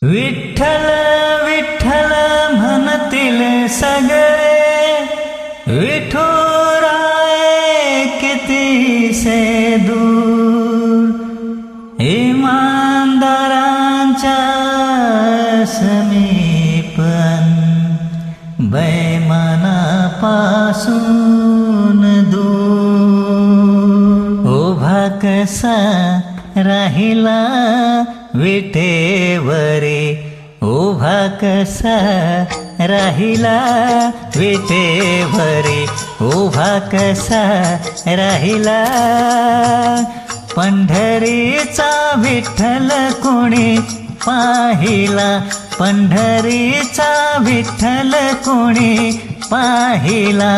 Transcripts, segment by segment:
विठ्ठल विठ्ठल म्हणतील सगळे, विठुराय कितीसे दूर, इमानदारांच्या समीपन, बैमानापासून दूर. उभा कसा राहिला विटेवरी, उभा कसा राहिला विटेवरी, उभा कसा राहिला. पंढरीचा विठ्ठल कोणी पाहिला, पंढरीचा विठ्ठल कोणी पाहिला.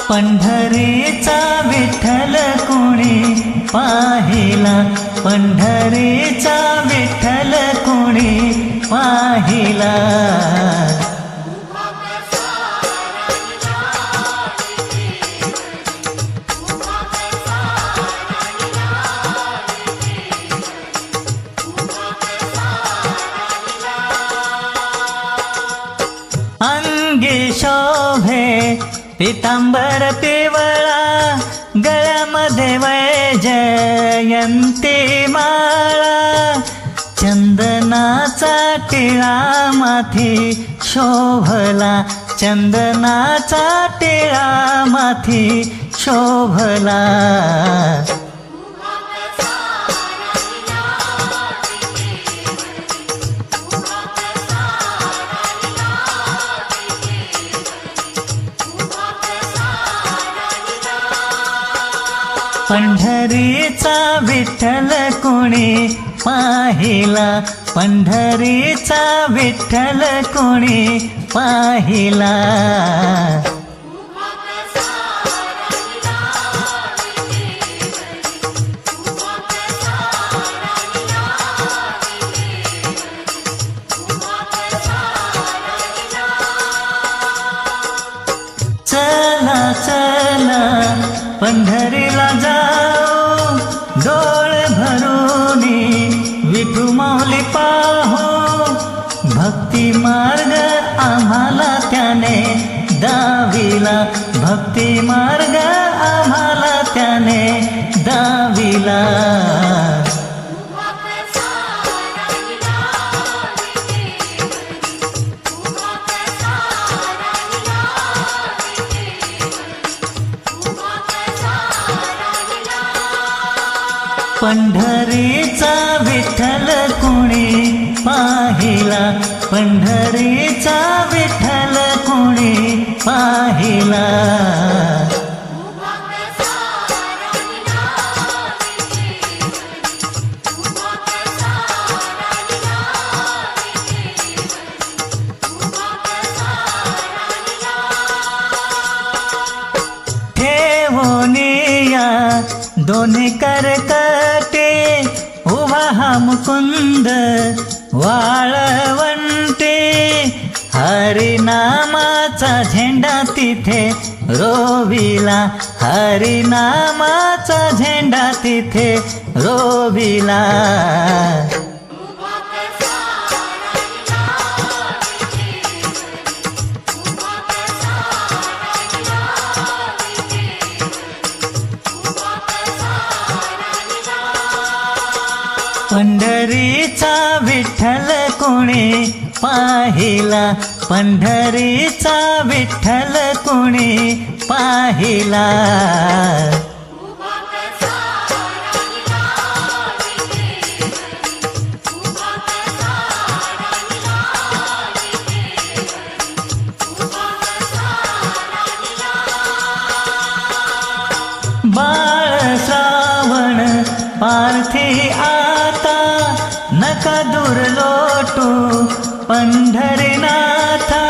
पंढरीचा विठ्ठल कोणी पाहिला, पंढरीचा विठ्ठल कोणी पाहिला. अंगी शोभे पितांबर पिवळा, गळ्यामध्ये वैजयंती माळा. चंदनाचा टिळा माथी शोभला, चंदनाचा टिळा माथी शोभला. पंढरीचा विठ्ठल कोणी पाहिला, पंढरीचा विठ्ठल कोणी पाहिला. चला चला पंढरीला जाऊ, डोळे भरूनी विठू माऊली पाहू. भक्ती मार्ग आम्हाला त्याने दाविला, भक्ती मार्ग आम्हाला त्याने दाविला. पंढरीचा विठ्ठल कोणी पाहिला, पंढरीचा विठ्ठल कोणी पाहिला. ठेवोनिया दोन्ही करकटे, उभा हा मुकुंद वाळवंटे. हरिनामाचा झेंडा तिथे रोविला, हरिनामाचा झेंडा तिथे रोविला. पंढरीचा विठ्ठल कोणी पाहिला, पंढरीचा विठ्ठल कोणी पाहिला. बाळ श्रावण पार्थी आता, नका दूर लोटू पंढरीनाथा.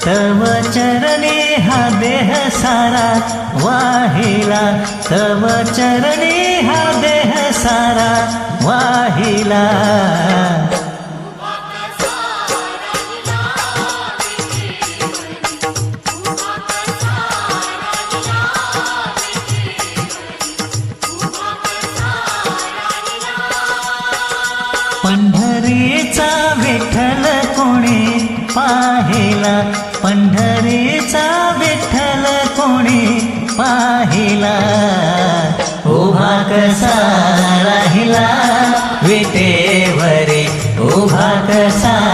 तव चरणी हा देह सारा वाहिला, तव चरणी हा देह सारा वाहिला. पंढरीचा विठ्ठल कोणी पाहिला, पंढरीचा विठ्ठल कोणी पाहिला. उभा कसा राहिला विटेवरी, उभा कसा